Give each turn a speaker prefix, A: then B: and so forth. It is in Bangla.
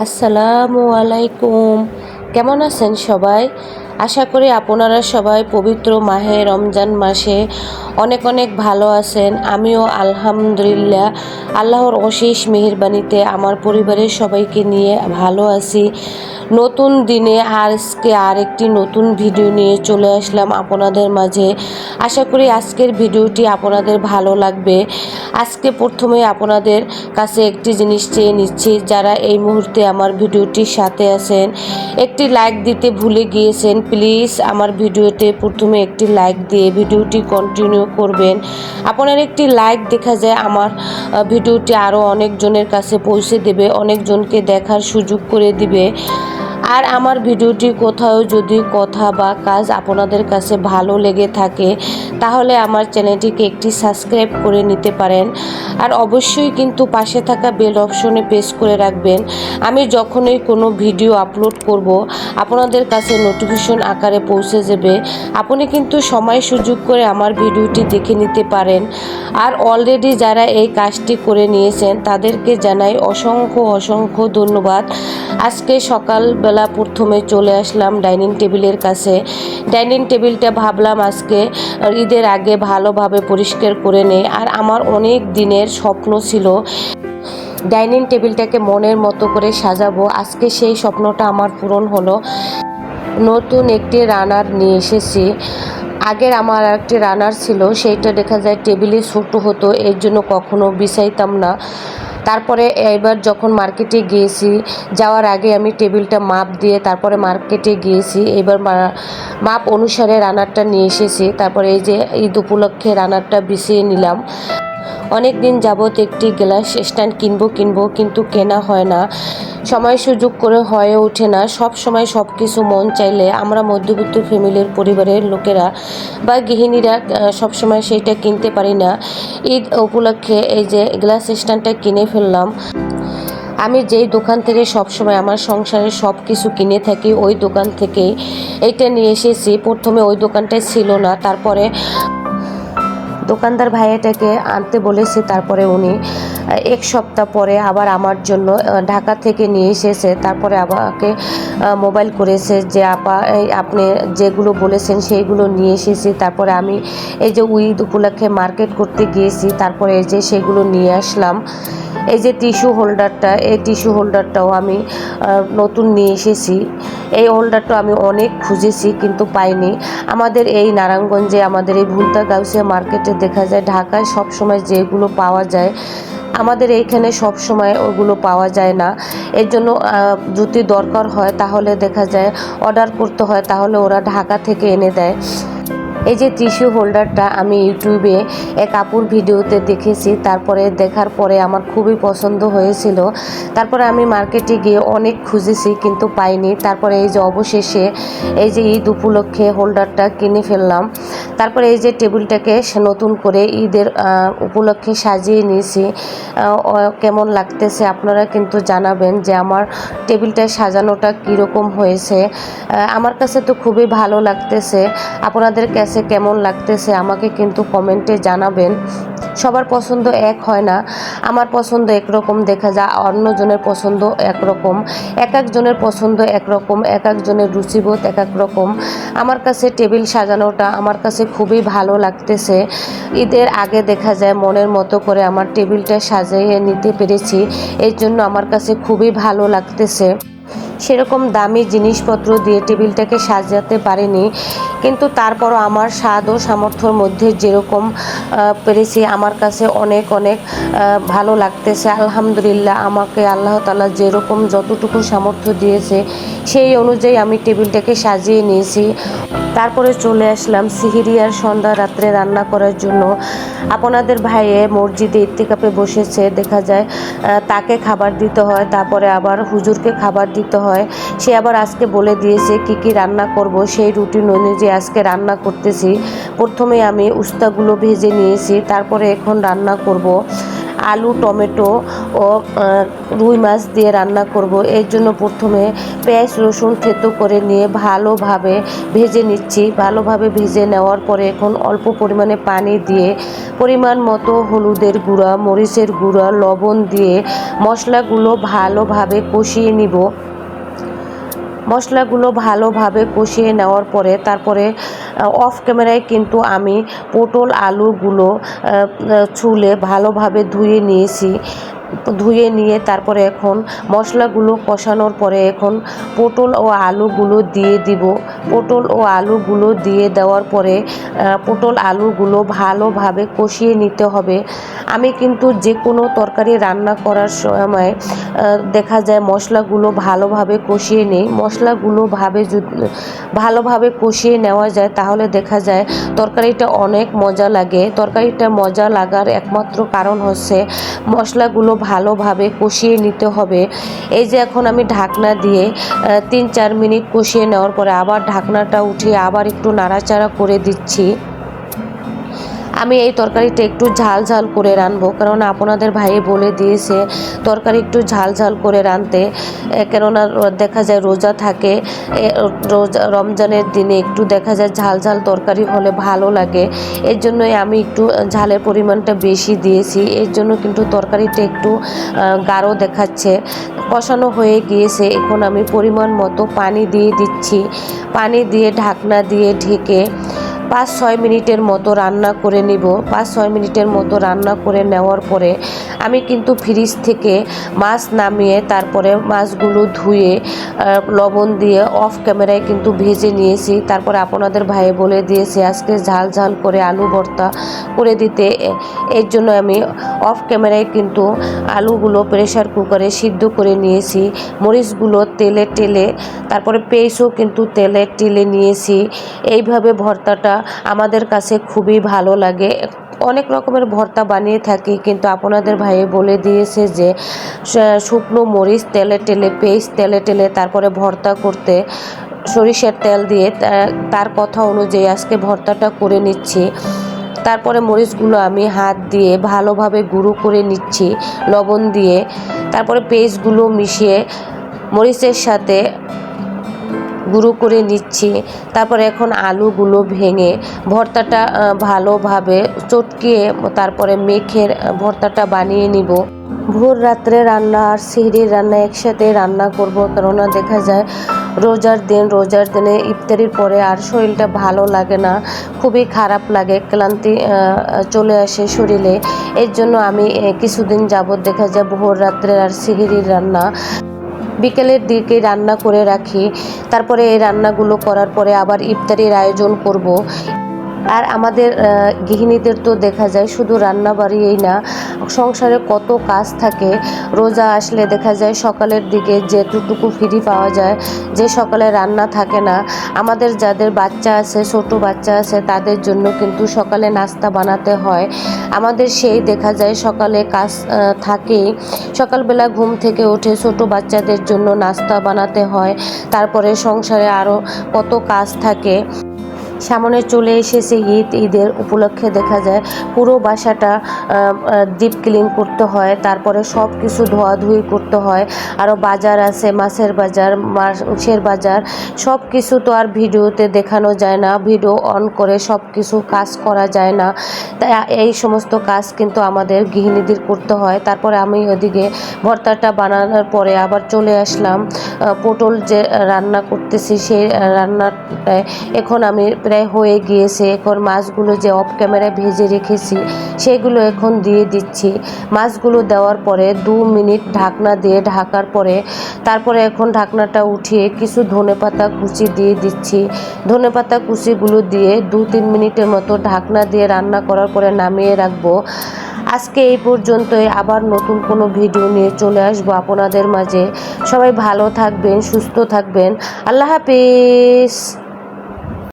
A: আসসালামু আলাইকুম। কেমন আছেন সবাই? আশা করি আপনারা সবাই পবিত্র মাহে রমজান মাসে অনেক অনেক ভালো আছেন। আমিও আলহামদুলিল্লাহ আল্লাহর অশেষ মেহেরবানিতে আমার পরিবারের সবাইকে নিয়ে ভালো আছি। নতুন দিনে আজকে আরেকটি নতুন ভিডিও নিয়ে চলে আসলাম আপনাদের মাঝে। আশা করি আজকের ভিডিওটি আপনাদের ভালো লাগবে। আজকে প্রথমে আপনাদের কাছে একটি জিনিস চেয়ে নিচ্ছি, যারা এই মুহূর্তে আমার ভিডিওটির সাথে আছেন একটি লাইক দিতে ভুলে গিয়েছেন, প্লিজ আমার ভিডিওতে প্রথমে একটি লাইক দিয়ে ভিডিওটি কন্টিনিউ করবেন। আপনার একটি লাইক দেখা যায় আমার ভিডিওটি আরও অনেকজনের কাছে পৌঁছে দেবে, অনেকজনকে দেখার সুযোগ করে দিবে। আর আমার ভিডিওটি কোথাও যদি কথা বা কাজ আপনাদের কাছে ভালো লেগে থাকে তাহলে আমার চ্যানেলটিকে একটি সাবস্ক্রাইব করে নিতে পারেন। আর অবশ্যই কিন্তু পাশে থাকা বেল অপশনে প্রেস করে রাখবেন। আমি যখনই কোনো ভিডিও আপলোড করব আপনাদের কাছে নোটিফিকেশন আকারে পৌঁছে যাবে। আপনি কিন্তু সময় সুযোগ করে আমার ভিডিওটি দেখে নিতে পারেন। আর অলরেডি যারা এই কাজটি করে নিয়েছেন তাদেরকে জানাই অসংখ্য অসংখ্য ধন্যবাদ। আজকে সকালবেলা প্রথমে চলে আসলাম ডাইনিং টেবিলের কাছে। ডাইনিং টেবিলটা ভাবলাম আজকে ঈদের আগে ভালোভাবে পরিষ্কার করে নেই। আর আমার অনেক দিনের স্বপ্ন ছিল ডাইনিং টেবিলটাকে মনের মতো করে সাজাবো। আজকে সেই স্বপ্নটা আমার পূরণ হলো। নতুন একটি রানার নিয়ে এসেছি। আগের আমার একটি রানার ছিল, সেইটা দেখা যায় টেবিলে ছোট হতো, এর জন্য কখনো বিছাইতাম না। তারপরে এবার যখন মার্কেটে গিয়েছি, যাওয়ার আগে আমি টেবিলটা মাপ দিয়ে তারপরে মার্কেটে গিয়েছি। এবার মাপ অনুসারে রানারটা নিয়ে এসেছি। তারপরে এই যে ঈদ উপলক্ষে রানারটা বিছিয়ে নিলাম। অনেক দিন যাবৎ একটি গ্লাস স্ট্যান্ড কিনবো কিন্তু কেনা হয় না, সময় সুযোগ করে হয়ে ওঠে না। সব সময় সব কিছু মন চাইলে আমরা মধ্যবিত্ত ফ্যামিলির পরিবারের লোকেরা বা গৃহিণীরা সবসময় সেইটা কিনতে পারি না। ঈদ উপলক্ষে এই যে গ্লাস স্ট্যান্ডটা কিনে ফেললাম। আমি যেই দোকান থেকে সবসময় আমার সংসারের সব কিছু কিনে থাকি ওই দোকান থেকেই এইটা নিয়ে এসেছি। প্রথমে ওই দোকানটাই ছিল না, তারপরে দোকানদার ভাইয়াটাকে আনতে বলেছি, তারপরে উনি এক সপ্তাহ পরে আবার আমার জন্য ঢাকা থেকে নিয়ে এসেছে। তারপরে আমাকে মোবাইল করেছে যে আপা আপনি যেগুলো বলেছেন সেইগুলো নিয়ে এসেছি। তারপরে আমি এই যে ঈদ উপলক্ষে মার্কেট করতে গিয়েছি, তারপরে এই যে সেগুলো নিয়ে আসলাম। এই যে টিস্যু হোল্ডারটা, এই টিস্যু হোল্ডারটাও আমি নতুন নিয়ে এসেছি। এই হোল্ডারটা আমি অনেক খুঁজেছি কিন্তু পাইনি। আমাদের এই নারায়ণগঞ্জে আমাদের এই ভুলতা গাউসিয়া মার্কেটে দেখা যায়, ঢাকায় সব সময় যেগুলো পাওয়া যায় আমাদের এইখানে সব সময় ওগুলো পাওয়া যায় না। এর জন্য যদি দরকার হয় তাহলে দেখা যায় অর্ডার করতে হয়, তাহলে ওরা ঢাকা থেকে এনে দেয়। এই যে টিস্যু হোল্ডারটা আমি ইউটিউবে এক আপুর ভিডিওতে দেখেছি, তারপরে দেখার পরে আমার খুবই পছন্দ হয়েছিল। তারপরে আমি মার্কেটে গিয়ে অনেক খুঁজেছি কিন্তু পাইনি। তারপরে এই যে অবশেষে এই যে ঈদ উপলক্ষে হোল্ডারটা কিনে ফেললাম। তারপরে এই যে টেবিলটাকে নতুন করে ঈদের উপলক্ষে সাজিয়ে নিয়েছি। কেমন লাগতেছে আপনারা কিন্তু জানাবেন যে আমার টেবিলটা সাজানোটা কীরকম হয়েছে। আমার কাছে তো খুবই ভালো লাগতেছে, আপনাদের কাছে কেমন লাগতেছে আমাকে কিন্তু কমেন্টে জানাবেন। সবার পছন্দ এক হয় না, আমার পছন্দ একরকম দেখা যায়, অন্যজনের পছন্দ একরকম, এক একজনের পছন্দ একরকম, এক একজনের রুচিবোধ এক এক রকম। আমার কাছে টেবিল সাজানোটা আমার কাছে খুবই ভালো লাগতেছে। ঈদের আগে দেখা যায় মনের মতো করে আমার টেবিলটা সাজিয়ে নিতে পেরেছি, এই জন্য আমার কাছে খুবই ভালো লাগতেছে। সেরকম দামি জিনিসপত্র দিয়ে টেবিলটাকে সাজাতে পারিনি, কিন্তু তারপরও আমার স্বাদ ও সামর্থ্যর মধ্যে যেরকম পেরেছি আমার কাছে অনেক অনেক ভালো লাগতেছে। আলহামদুলিল্লাহ, আমাকে আল্লাহ তাআলা যেরকম যতটুকু সামর্থ্য দিয়েছে সেই অনুযায়ী আমি টেবিলটাকে সাজিয়ে নিয়েছি। তারপরে চলে আসলাম সিহিরি আর সন্ধ্যা রাত্রে রান্না করার জন্য। আপনাদের ভাইয়ে মসজিদে ইত্তিকাফে বসেছে, দেখা যায় তাকে খাবার দিতে হয়, তারপরে আবার হুজুরকে খাবার দিতে হয়। সে আবার আজকে বলে দিয়েছে কি কি রান্না করব, সেই রুটিন অনুযায়ী আজকে রান্না করতেছি। প্রথমে আমি উস্তাগুলো ভেজে নিয়েছি, তারপরে এখন রান্না করব আলু টমেটো ও রুই মাছ দিয়ে রান্না করব। এর জন্য প্রথমে পেঁয়াজ রসুন থেতো করে নিয়ে ভালোভাবে ভেজে নিচ্ছি। ভালোভাবে ভেজে নেওয়ার পরে এখন অল্প পরিমাণে পানি দিয়ে পরিমাণ মতো হলুদের গুঁড়া, মরিচের গুঁড়া, লবণ দিয়ে মশলাগুলো ভালোভাবে কষিয়ে নিব। মশলাগুলো ভালোভাবে কষিয়ে নেওয়ার পরে তারপরে অফ ক্যামেরায় কিন্তু আমি পটল আলুগুলো ছুলে ভালোভাবে ধুয়ে নিয়েছি। ধুয়ে নিয়ে তারপরে এখন মশলাগুলো কষানোর পরে এখন পটল ও আলুগুলো দিয়ে দিব। পটল ও আলুগুলো দিয়ে দেওয়ার পরে পটল আলুগুলো ভালোভাবে কষিয়ে নিতে হবে। আমি কিন্তু যে কোনো তরকারি রান্না করার সময় দেখা যায় মশলাগুলো ভালোভাবে কষিয়ে নিই। মশলাগুলো ভালোভাবে কষিয়ে নেওয়া যায় তাহলে দেখা যায় তরকারিটা অনেক মজা লাগে। তরকারিটা মজা লাগার একমাত্র কারণ হচ্ছে মশলাগুলো ভালোভাবে কষিয়ে নিতে হবে। এই যে এখন আমি ঢাকনা দিয়ে 3-4 মিনিট কষিয়ে নেওয়ার পরে আবার ঢাকনাটা উঠিয়ে আবার একটু নাড়াচাড়া করে দিচ্ছি। আমি এই তরকারিটা একটু ঝাল ঝাল করে রানবো, কেননা আপনাদের ভাই বলে দিয়েছে তরকারি একটু ঝাল ঝাল করে রানতে, কেননা দেখা যায় রোজা থাকে, রমজানের দিনে একটু দেখা যায় ঝাল ঝাল তরকারি হলে ভালো লাগে। এর জন্যই আমি একটু ঝালের পরিমাণটা বেশি দিয়েছি। এর জন্য কিন্তু তরকারিটা একটু গাঢ় দেখাচ্ছে। কষানো হয়ে গিয়েছে, এখন আমি পরিমাণ মতো পানি দিয়ে দিচ্ছি। পানি দিয়ে ঢাকনা দিয়ে ঢেকে 5-6 মিনিটের মতো রান্না করে নিব। 5-6 মিনিটের মতো রান্না করে নেওয়ার পরে আমি কিন্তু ফ্রিজ থেকে মাছ নামিয়ে তারপরে মাছগুলো ধুয়ে লবণ দিয়ে অফ ক্যামেরায় কিন্তু ভেজে নিয়েছি। তারপরে আপনাদের ভাই বলে দিয়েছে আজকে ঝাল ঝাল করে আলু ভর্তা করে দিতে। এর জন্য আমি অফ ক্যামেরায় কিন্তু আলুগুলো প্রেসার কুকারে সিদ্ধ করে নিয়েছি। মরিচগুলো তেলে টেলে তারপরে পেঁয়াজও কিন্তু তেলে টেলে নিয়েছি। এইভাবে ভর্তাটা আমাদের কাছে খুবই ভালো লাগে। অনেক রকমের ভর্তা বানিয়ে থাকি, কিন্তু আপনাদের ভাই বলে দিয়েছে যে শুকনো মরিচ তেলে টেলে, পেঁয়াজ তেলে টেলে তারপরে ভর্তা করতে, সরিষার তেল দিয়ে। তার কথা অনুযায়ী আজকে ভর্তাটা করে নিচ্ছি। তারপরে মরিচগুলো আমি হাত দিয়ে ভালোভাবে গুঁড়ো করে নিচ্ছি লবণ দিয়ে। তারপরে পেস্টগুলো মিশিয়ে মরিচের সাথে গুঁড়ো করে নিচ্ছি। তারপরে এখন আলুগুলো ভেঙে ভর্তাটা ভালোভাবে চটকিয়ে তারপরে মেখে ভর্তাটা বানিয়ে নিব। ভোর রাত্রে রান্না আর সেহরির রান্না একসাথে রান্না করব, কেননা দেখা যায় রোজার দিনে ইফতারির পরে আর শরীরটা ভালো লাগে না, খুবই খারাপ লাগে, ক্লান্তি চলে আসে শরীরে। এর জন্য আমি কিছুদিন যাবৎ দেখা যায় ভোর রাত্রে আর সেহরির রান্না বিকেলের দিকে রান্না করে রাখি। তারপরে এই রান্নাগুলো করার পরে আবার ইফতারির আয়োজন করব। আর আমাদের গৃহিণীদের তো দেখা যায় শুধু রান্না বাড়িয়েই না, সংসারে কত কাজ থাকে। রোজা আসলে দেখা যায় সকালের দিকে যেটুকু ফ্রি পাওয়া যায়, যে সকালে রান্না থাকে না। আমাদের যাদের বাচ্চা আছে, ছোট বাচ্চা আছে, তাদের জন্য কিন্তু সকালে নাস্তা বানাতে হয়। আমাদের সেই দেখা যায় সকালে কাজ থাকেই। সকালবেলা ঘুম থেকে উঠে ছোট বাচ্চাদের জন্য নাস্তা বানাতে হয়। তারপরে সংসারে আরও কত কাজ থাকে। সামনে চলে এসেছে ঈদের উপলক্ষে দেখা যায় পুরো বাসাটা ডিপ ক্লিন করতে হয়, তারপরে সব কিছু ধোয়াধুয়ি করতে হয়। আরও বাজার আছে, মাছের বাজার, মাংসের বাজার, সব কিছু তো আর ভিডিওতে দেখানো যায় না। ভিডিও অন করে সব কিছু কাজ করা যায় না, তাই এই সমস্ত কাজ কিন্তু আমাদের গৃহিণীদের করতে হয়। তারপরে আমি ওদিকে ভর্তাটা বানানোর পরে আবার চলে আসলাম পটল যে রান্না করতেছি সেই রান্নাটায়। এখন আমি প্রায় হয়ে গিয়েছে। এখন মাছগুলো যে অফ ক্যামেরায় ভেজে রেখেছি সেগুলো এখন দিয়ে দিচ্ছি। মাছগুলো দেওয়ার পরে 2 মিনিট ঢাকনা দিয়ে ঢাকার পরে তারপরে এখন ঢাকনাটা উঠিয়ে কিছু ধনেপাতা কুচি দিয়ে দিচ্ছি। ধনেপাতা কুচিগুলো দিয়ে 2-3 মিনিটের মতো ঢাকনা দিয়ে রান্না করার পরে নামিয়ে রাখবো। আজকে এই পর্যন্তই, আবার নতুন কোনো ভিডিও নিয়ে চলে আসবো আপনাদের মাঝে। সবাই ভালো থাকবেন, সুস্থ থাকবেন। আল্লাহ হাফেজ।